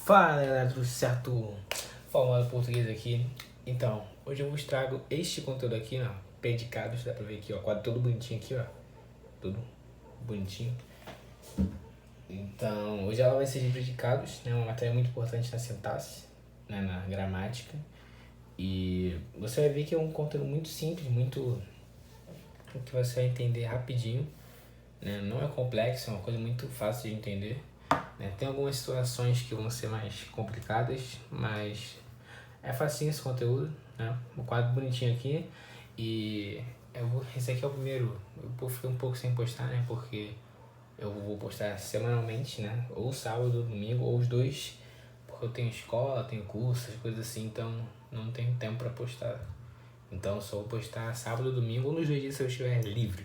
Fala galera, tudo certo? Falando português aqui. Então, hoje eu vos trago este conteúdo aqui, ó, predicados, dá pra ver aqui, ó, quadro todo bonitinho aqui, ó, tudo bonitinho. Então, hoje ela vai ser de predicados, né, uma matéria muito importante na sintaxe, né, na gramática. E você vai ver que é um conteúdo muito simples, muito que você vai entender rapidinho, né, não é complexo, é uma coisa muito fácil de entender. Tem algumas situações que vão ser mais complicadas, mas é facinho esse conteúdo, né? Um quadro bonitinho aqui. E esse aqui é o primeiro. Eu fiquei um pouco sem postar, né? Porque eu vou postar semanalmente, né? Ou sábado, ou domingo, ou os dois. Porque eu tenho escola, tenho curso, coisas assim, então não tenho tempo para postar. Então eu só vou postar sábado, domingo, ou nos dois dias se eu estiver livre.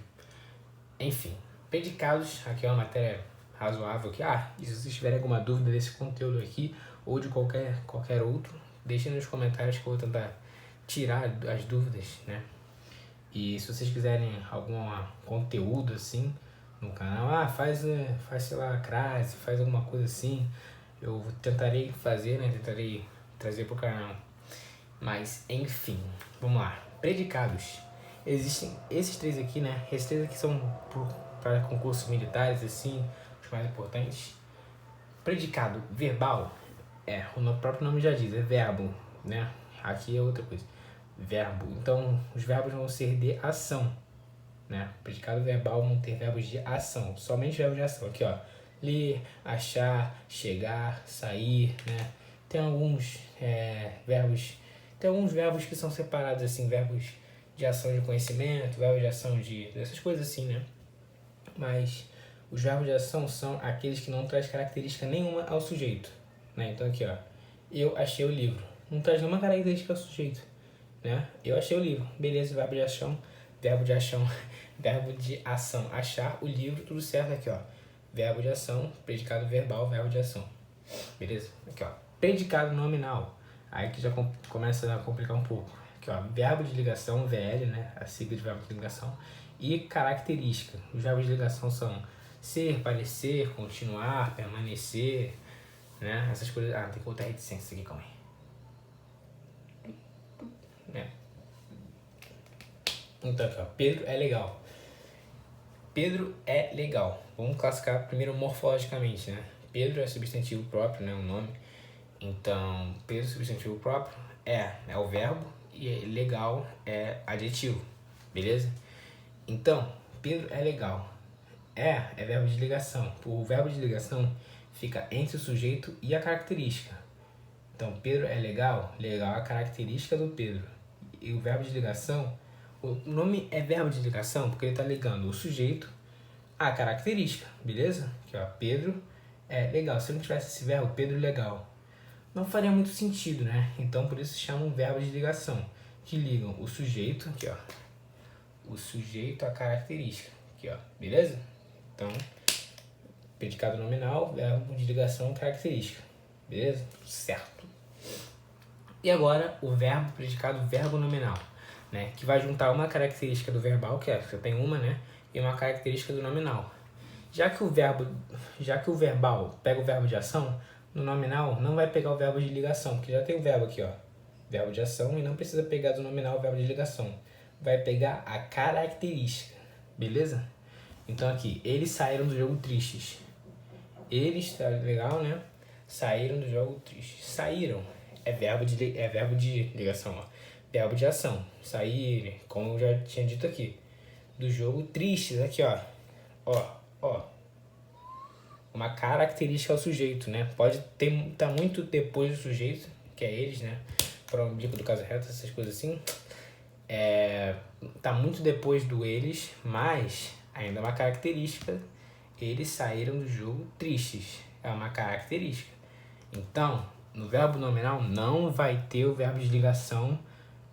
Enfim, predicados, aqui é uma matéria razoável que, e se vocês tiverem alguma dúvida desse conteúdo aqui ou de qualquer outro, deixem nos comentários que eu vou tentar tirar as dúvidas, né? E se vocês quiserem algum conteúdo assim no canal, faz sei lá, crase, faz alguma coisa assim, eu tentarei fazer, né? Tentarei trazer pro canal. Mas, enfim, vamos lá. Predicados. Existem esses três aqui, né? Esses três aqui são para concursos militares, assim, os mais importantes. Predicado verbal, o próprio nome já diz, é verbo, né? Aqui é outra coisa. Verbo. Então, os verbos vão ser de ação, né? Predicado verbal vão ter verbos de ação, somente verbos de ação. Aqui, ó. Ler, achar, chegar, sair, né? Tem alguns verbos. Tem alguns verbos que são separados, assim, verbos de ação de conhecimento, verbos de ação dessas coisas assim, né? Mas os verbos de ação são aqueles que não traz característica nenhuma ao sujeito, né? Então aqui, ó, eu achei o livro. Não traz nenhuma característica ao sujeito, né? Eu achei o livro. Beleza, verbo de ação, verbo de ação, achar o livro, tudo certo aqui, ó. Verbo de ação, predicado verbal, verbo de ação. Beleza? Aqui, ó. Predicado nominal. Aí que já começa a complicar um pouco. Aqui, ó. Verbo de ligação, VL, né? A sigla de verbo de ligação. E característica. Os verbos de ligação são ser, parecer, continuar, permanecer, né? Essas coisas. Tem que botar reticência aqui, calma aí. Então, aqui, ó. Pedro é legal. Pedro é legal. Vamos classificar primeiro morfologicamente, né? Pedro é substantivo próprio, né? O nome. Então, Pedro substantivo próprio é o verbo e legal é adjetivo, beleza? Então, Pedro é legal. É verbo de ligação. O verbo de ligação fica entre o sujeito e a característica. Então, Pedro é legal. Legal é a característica do Pedro. E o verbo de ligação, o nome é verbo de ligação porque ele está ligando o sujeito à característica, beleza? Aqui, ó, Pedro é legal. Se não tivesse esse verbo, Pedro legal, não faria muito sentido, né? Então, por isso se chama um verbo de ligação, que ligam o sujeito, aqui, ó, o sujeito à característica, aqui, ó, beleza? Então, predicado nominal, verbo de ligação, característica, beleza? Certo. E agora, o verbo predicado verbo nominal, né? Que vai juntar uma característica do verbal, que você tem uma, né? E uma característica do nominal. Já que o verbal pega o verbo de ação, no nominal não vai pegar o verbo de ligação, porque já tem o verbo aqui, ó, verbo de ação, e não precisa pegar do nominal o verbo de ligação. Vai pegar a característica, beleza? Então aqui, eles saíram do jogo tristes. Eles, tá legal, né? Saíram do jogo tristes. Saíram é verbo de ligação, ó. Verbo de ação. Sair, como eu já tinha dito aqui. Do jogo tristes, aqui, ó. Ó. Uma característica ao sujeito, né? Pode tá muito depois do sujeito, que é eles, né? Bico do caso reto, essas coisas assim. Tá muito depois do eles, mas ainda é uma característica. Eles saíram do jogo tristes. É uma característica. Então, no verbo nominal não vai ter o verbo de ligação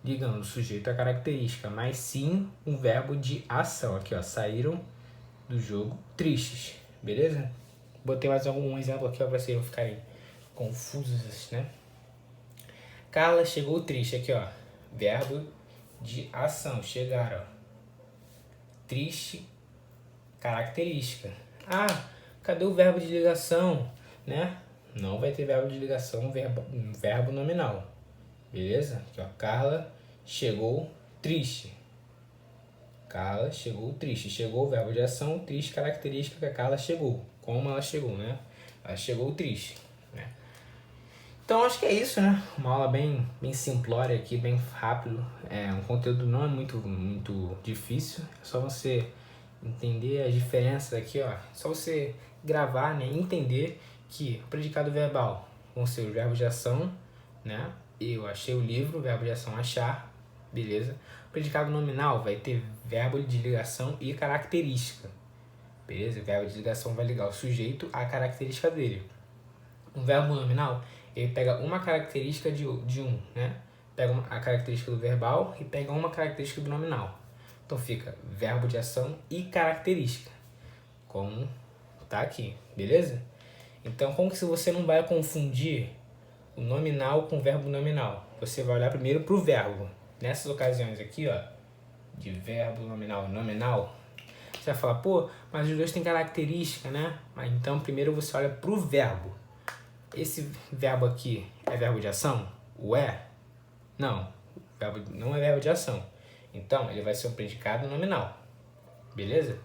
ligando o sujeito à característica, mas sim um verbo de ação. Aqui, ó, saíram do jogo tristes, beleza? Botei mais algum exemplo aqui, ó, pra vocês não ficarem confusos, né? Carla chegou triste, aqui, ó, verbo de ação, chegar, ó. Triste, característica. Cadê o verbo de ligação, né? não vai ter verbo de ligação, verbo nominal. Beleza? Aqui, ó, Carla chegou triste. Carla chegou triste. Chegou o verbo de ação, triste, característica que a Carla chegou. Como ela chegou, né? Ela chegou triste, né? Então acho que é isso, né? Uma aula bem simplória aqui, bem rápido. Um conteúdo não é muito difícil. É só você entender as diferenças aqui, ó. É só você gravar, né? Entender que o predicado verbal vão ser os verbos de ação, né? Eu achei o livro, verbo de ação achar, beleza? O predicado nominal vai ter verbo de ligação e característica, beleza? O verbo de ligação vai ligar o sujeito à característica dele. Um verbo nominal, ele pega uma característica de um, né? Pega a característica do verbal e pega uma característica do nominal. Então fica verbo de ação e característica, como tá aqui, beleza? Então, como que você não vai confundir o nominal com o verbo nominal? Você vai olhar primeiro para o verbo. Nessas ocasiões aqui, ó, de verbo nominal, você vai falar, pô, mas os dois têm característica, né? Mas então, primeiro você olha para o verbo. Esse verbo aqui é verbo de ação? O é? Não, verbo não é verbo de ação. Então, ele vai ser um predicado nominal. Beleza?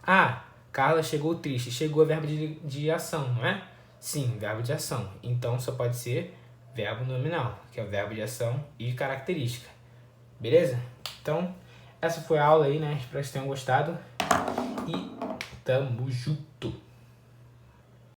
Ah, Carla chegou triste. Chegou é verbo de ação, não é? Sim, verbo de ação. Então, só pode ser verbo nominal, que é o verbo de ação e característica. Beleza? Então, essa foi a aula aí, né? Espero que vocês tenham gostado. E tamo junto!